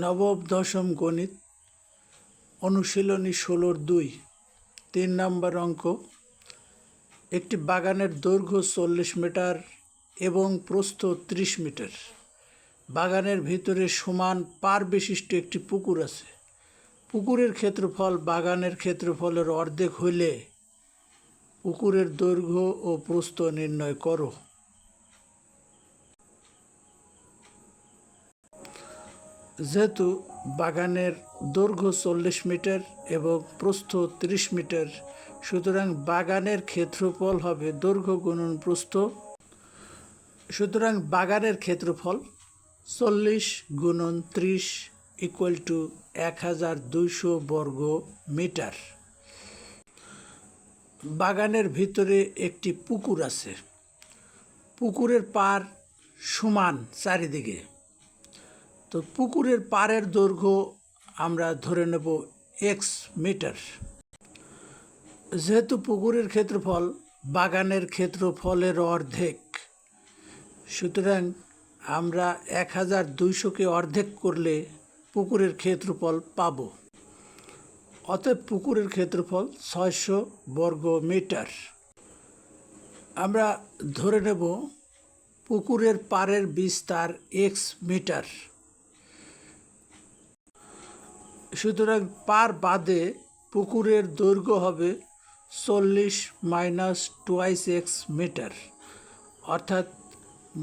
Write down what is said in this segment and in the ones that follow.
নবম দশম গণিত অনুশীলনী 16-2 3 নম্বর অঙ্ক। একটি বাগানের দৈর্ঘ্য 40 মিটার এবং প্রস্থ 30 মিটার। বাগানের ভিতরে সমান পার বিশিষ্ট একটি পুকুর আছে। পুকুরের ক্ষেত্রফল বাগানের ক্ষেত্রফলের অর্ধেক হইলে পুকুরের দৈর্ঘ্য ও প্রস্থ নির্ণয় করো। যেহেতু বাগানের দৈর্ঘ্য 40 মিটার এবং প্রস্থ 30 মিটার, সুতরাং বাগানের ক্ষেত্রফল হবে দৈর্ঘ্য গুণন প্রস্থ। সুতরাং বাগানের ক্ষেত্রফল 40 গুণন 30 ইকুয়াল টু 1200 বর্গ মিটার। বাগানের ভিতরে একটি পুকুর আছে। পুকুরের পার সমান চারিদিকে। তো পুকুরের পাড়ের দৈর্ঘ্য আমরা ধরে নেব x মিটার। যেহেতু পুকুরের ক্ষেত্রফল বাগানের ক্ষেত্রফলের অর্ধেক, সুতরাং আমরা 1200কে অর্ধেক করলে পুকুরের ক্ষেত্রফল পাব। অতএব পুকুরের ক্ষেত্রফল 600 বর্গ মিটার। আমরা ধরে নেব পুকুরের পাড়ের বিস্তার x মিটার। সুতরাং পার বাদে পুকুরের দৈর্ঘ্য হবে 40 মাইনাস টুয়াইস x মিটার, অর্থাৎ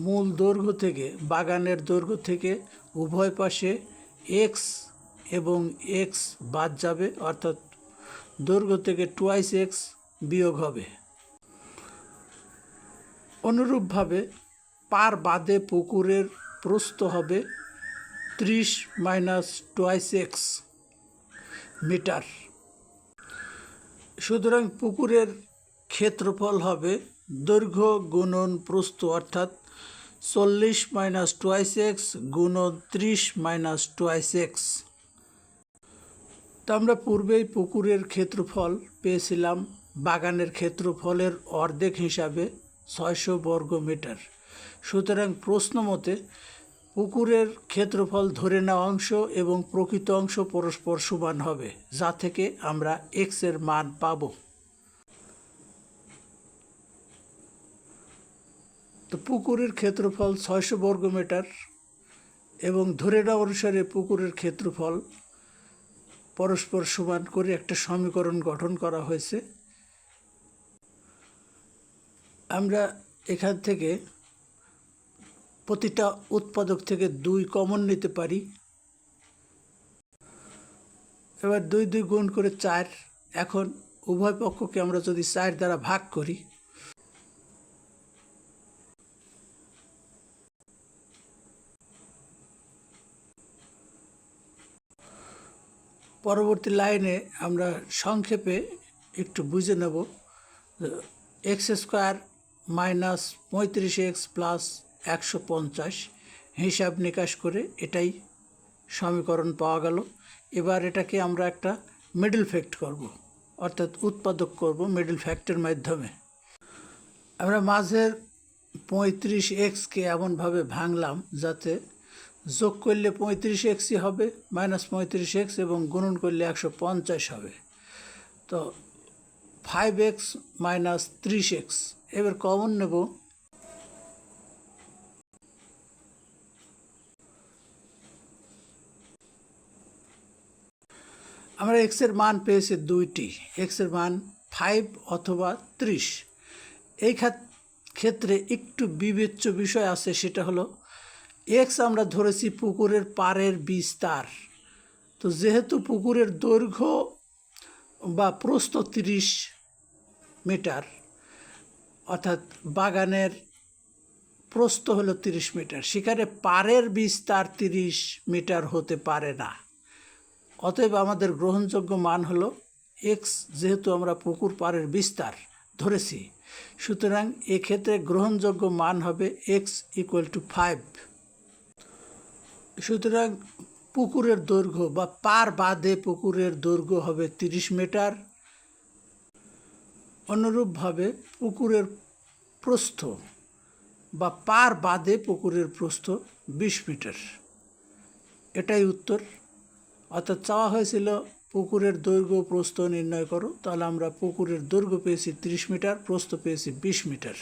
মূল দৈর্ঘ্য থেকে বাগানের দৈর্ঘ্য থেকে উভয় পাশে x এবং x বাদ যাবে, অর্থাৎ দৈর্ঘ্য থেকে টুয়াইস x বিয়োগ হবে। অনুরূপভাবে পার বাদে পুকুরের প্রস্থ হবে 30 মাইনাস টুয়াইস x মিটার। সুতরাং পুকুরের ক্ষেত্রফল হবে দৈর্ঘ্য গুণন প্রস্থ, অর্থাৎ 40 মাইনাস টুয়াইস x গুণন 30 মাইনাস টুয়াইস x। তো আমরা পূর্বেই পুকুরের ক্ষেত্রফল পেয়েছিলাম বাগানের ক্ষেত্রফলের অর্ধেক হিসাবে 600 বর্গ মিটার। সুতরাং প্রশ্ন মতে পুকুরের ক্ষেত্রফল ধরে নেওয়া অংশ এবং প্রকৃত অংশ পরস্পর সমান হবে, যা থেকে আমরা x এর মান পাব। তো পুকুরের ক্ষেত্রফল 600 বর্গ মিটার এবং ধরে নেওয়া অনুসারে পুকুরের ক্ষেত্রফল পরস্পর সমান করে একটা সমীকরণ গঠন করা হয়েছে। আমরা এখান থেকে প্রতিটা উৎপাদক থেকে 2 কমন নিতে পারি। এবার 2 2 গুণ করে 4। এখন উভয় পক্ষকে আমরা যদি 4 দ্বারা ভাগ করি, পরবর্তী লাইনে আমরা সংক্ষেপে একটু বুঝে নেব। x square minus 35x plus 150 হিসাব নিকাশ করে এটাই সমীকরণ পাওয়া গেল। এবার এটাকে আমরা একটা মিডল ফ্যাক্ট করব, অর্থাৎ উৎপাদক করব মিডল ফ্যাক্টের মাধ্যমে। আমরা মাঝের 35xকে এমনভাবে ভাঙলাম যাতে যোগ করলে 35xই হবে, মাইনাস 35x এবং গুণন করলে 150 হবে। তো 5x মাইনাস 30x। এবার কমন নেব। আমরা x এর মান পেয়েছি 2টি। x এর মান 5 অথবা 30। এই ক্ষেত্রে একটু বিবেচ্য বিষয় আছে, সেটা হলো x আমরা ধরেছি পুকুরের পাড়ের বিস্তার। তো যেহেতু পুকুরের দৈর্ঘ্য বা প্রস্থ 30 মিটার, অর্থাৎ বাগানের প্রস্থ হলো 30 মিটার, সেখানে পাড়ের বিস্তার 30 মিটার হতে পারে না। অতএব আমাদের গ্রহণযোগ্য মান হলো x, যেহেতু আমরা পুকুর পাড়ের বিস্তার ধরেছি, সুতরাং এক্ষেত্রে গ্রহণযোগ্য মান হবে x ইকুয়াল টু 5। সুতরাং পুকুরের দৈর্ঘ্য বা পার বাদে পুকুরের দৈর্ঘ্য হবে 30 মিটার। অনুরূপভাবে পুকুরের প্রস্থ বা পার বাদে পুকুরের প্রস্থ 20 মিটার। এটাই উত্তর। অর্থাৎ চাওয়া হয়েছিল পুকুরের দৈর্ঘ্য প্রস্থ নির্ণয় করো, তাহলে আমরা পুকুরের দৈর্ঘ্য পেয়েছি 30 মিটার, প্রস্থ পেয়েছি 20 মিটার।